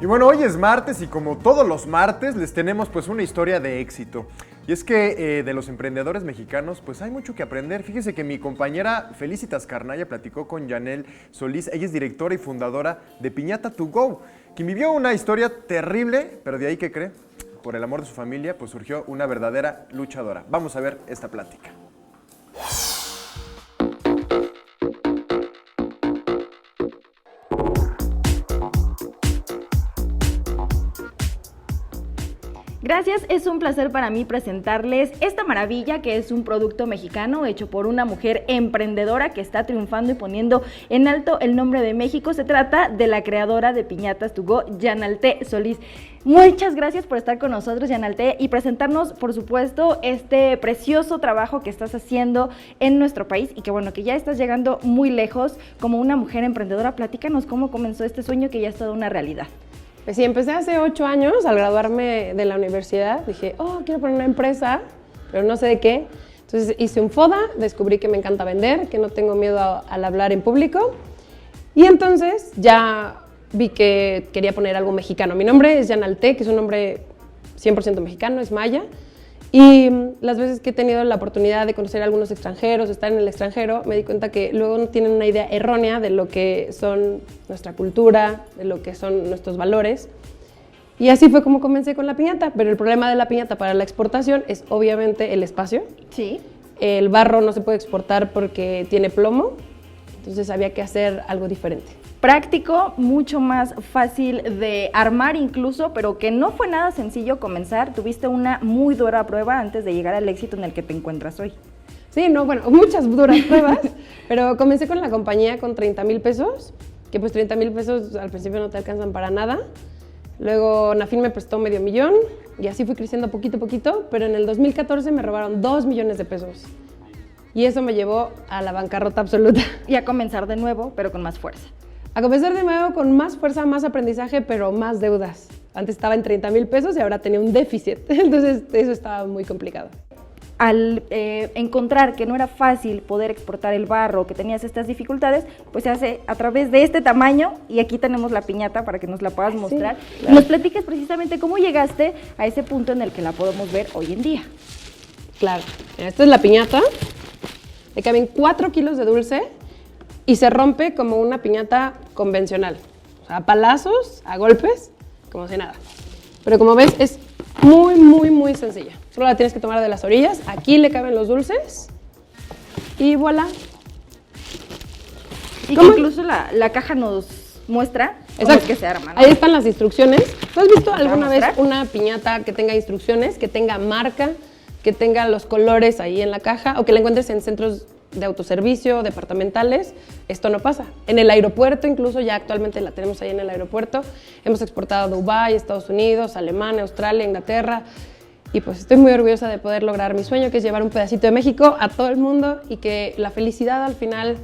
Y bueno, hoy es martes y como todos los martes les tenemos pues una historia de éxito. Y es que de los emprendedores mexicanos pues hay mucho que aprender. Fíjese que mi compañera Felicitas Carnaya platicó con Yanel Solís. Ella es directora y fundadora de Piñata To Go, quien vivió una historia terrible, pero de ahí, ¿qué cree? Por el amor de su familia pues surgió una verdadera luchadora. Vamos a ver esta plática. Gracias, es un placer para mí presentarles esta maravilla que es un producto mexicano hecho por una mujer emprendedora que está triunfando y poniendo en alto el nombre de México. Se trata de la creadora de Piñatas To Go, Yanalté Solís. Muchas gracias por estar con nosotros, Yanalté, y presentarnos, por supuesto, este precioso trabajo que estás haciendo en nuestro país y que bueno, que ya estás llegando muy lejos como una mujer emprendedora. Platícanos cómo comenzó este sueño que ya es toda una realidad. Pues sí, empecé hace 8 años, al graduarme de la universidad, dije, quiero poner una empresa, pero no sé de qué. Entonces hice un FODA, descubrí que me encanta vender, que no tengo miedo al hablar en público. Y entonces ya vi que quería poner algo mexicano. Mi nombre es Yanalté, que es un nombre 100% mexicano, es maya. Y las veces que he tenido la oportunidad de conocer a algunos extranjeros, estar en el extranjero, me di cuenta que luego no tienen una idea errónea de lo que son nuestra cultura, de lo que son nuestros valores. Y así fue como comencé con la piñata, pero el problema de la piñata para la exportación es obviamente el espacio. Sí. El barro no se puede exportar porque tiene plomo, entonces había que hacer algo diferente. Práctico, mucho más fácil de armar incluso, pero que no fue nada sencillo comenzar. Tuviste una muy dura prueba antes de llegar al éxito en el que te encuentras hoy. Sí, muchas duras pruebas, pero comencé con la compañía con 30,000 pesos, que pues 30,000 pesos al principio no te alcanzan para nada. Luego Nafin me prestó $500,000 y así fui creciendo poquito a poquito, pero en el 2014 me robaron 2 millones de pesos. Y eso me llevó a la bancarrota absoluta. Y a comenzar de nuevo, pero con más fuerza. A comenzar de nuevo con más fuerza, más aprendizaje, pero más deudas. Antes estaba en 30,000 pesos y ahora tenía un déficit. Entonces eso estaba muy complicado. Al encontrar que no era fácil poder exportar el barro, que tenías estas dificultades, pues se hace a través de este tamaño, y aquí tenemos la piñata para que nos la puedas mostrar. Sí, claro. Nos platiques precisamente cómo llegaste a ese punto en el que la podemos ver hoy en día. Claro, esta es la piñata. Le caben 4 kilos de dulce y se rompe como una piñata convencional. O sea, a palazos, a golpes, como si nada. Pero como ves, es muy, muy, muy sencilla. Solo la tienes que tomar de las orillas. Aquí le caben los dulces. Y voilà. Y que incluso la caja nos muestra cómo es que se arma, ¿no? Ahí están las instrucciones. ¿Tú has visto alguna vez una piñata que tenga instrucciones, que tenga marca, que tenga los colores ahí en la caja, o que la encuentres en centros de autoservicio, departamentales? Esto no pasa. En el aeropuerto, incluso ya actualmente la tenemos ahí en el aeropuerto. Hemos exportado a Dubái, Estados Unidos, Alemania, Australia, Inglaterra. Y pues estoy muy orgullosa de poder lograr mi sueño, que es llevar un pedacito de México a todo el mundo, y que la felicidad al final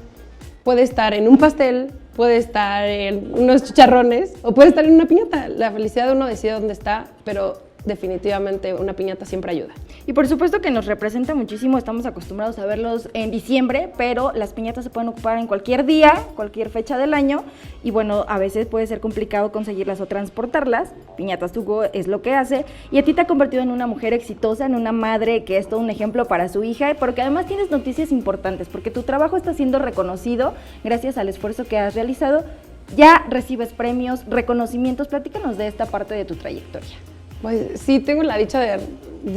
puede estar en un pastel, puede estar en unos chicharrones o puede estar en una piñata. La felicidad uno decide dónde está, pero definitivamente una piñata siempre ayuda. Y por supuesto que nos representa muchísimo. Estamos acostumbrados a verlos en diciembre, pero las piñatas se pueden ocupar en cualquier día, cualquier fecha del año, y bueno, a veces puede ser complicado conseguirlas o transportarlas. Piñatas To Go es lo que hace, y a ti te ha convertido en una mujer exitosa, en una madre que es todo un ejemplo para su hija, porque además tienes noticias importantes, porque tu trabajo está siendo reconocido gracias al esfuerzo que has realizado. Ya recibes premios, reconocimientos. Platícanos de esta parte de tu trayectoria. Pues sí, tengo la dicha de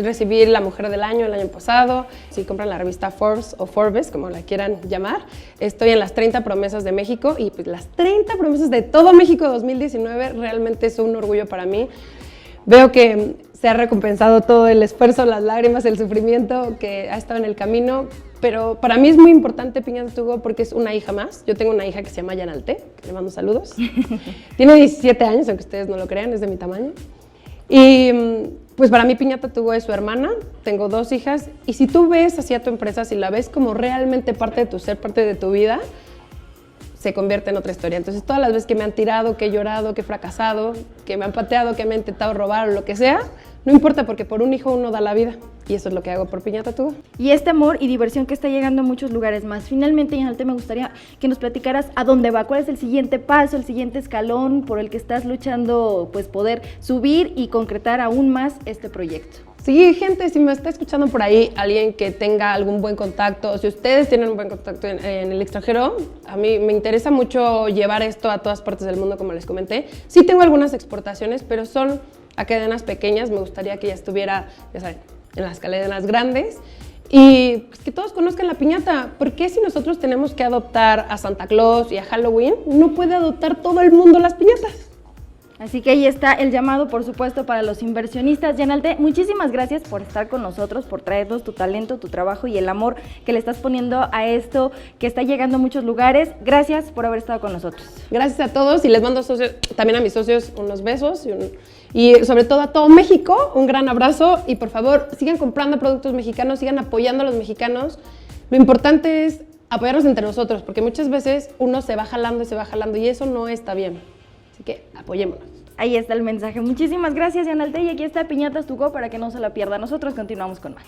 recibir la Mujer del Año el año pasado. Si compran la revista Forbes o Forbes, como la quieran llamar, estoy en las 30 promesas de México, y pues las 30 promesas de todo México 2019 realmente es un orgullo para mí. Veo que se ha recompensado todo el esfuerzo, las lágrimas, el sufrimiento que ha estado en el camino, pero para mí es muy importante Piñata To Go porque es una hija más. Yo tengo una hija que se llama Yanalté, que le mando saludos. Tiene 17 años, aunque ustedes no lo crean, es de mi tamaño. Y pues para mí Piñata To Go es su hermana. Tengo 2 hijas, y si tú ves así a tu empresa, si la ves como realmente parte de tu ser, parte de tu vida, se convierte en otra historia. Entonces, todas las veces que me han tirado, que he llorado, que he fracasado, que me han pateado, que me han intentado robar o lo que sea, no importa, porque por un hijo uno da la vida. Y eso es lo que hago por Piñata Tubo. Y este amor y diversión que está llegando a muchos lugares más. Finalmente, Yanalte, me gustaría que nos platicaras a dónde va, cuál es el siguiente paso, el siguiente escalón por el que estás luchando, pues poder subir y concretar aún más este proyecto. Sí, gente, si me está escuchando por ahí alguien que tenga algún buen contacto, o si ustedes tienen un buen contacto en el extranjero, a mí me interesa mucho llevar esto a todas partes del mundo, como les comenté. Sí tengo algunas exportaciones, pero son a cadenas pequeñas. Me gustaría que ya estuviera, ya saben, en las cadenas grandes. Y pues, que todos conozcan la piñata. ¿Por qué si nosotros tenemos que adoptar a Santa Claus y a Halloween, no puede adoptar todo el mundo las piñatas? Así que ahí está el llamado, por supuesto, para los inversionistas. Yanalte, muchísimas gracias por estar con nosotros, por traernos tu talento, tu trabajo y el amor que le estás poniendo a esto que está llegando a muchos lugares. Gracias por haber estado con nosotros. Gracias a todos y les mando también a mis socios unos besos y sobre todo a todo México un gran abrazo y por favor sigan comprando productos mexicanos, sigan apoyando a los mexicanos. Lo importante es apoyarnos entre nosotros porque muchas veces uno se va jalando y eso no está bien. Así que apoyémonos. Ahí está el mensaje. Muchísimas gracias, Yanalte. Y aquí está Piñatas to Go para que no se la pierda. Nosotros continuamos con más.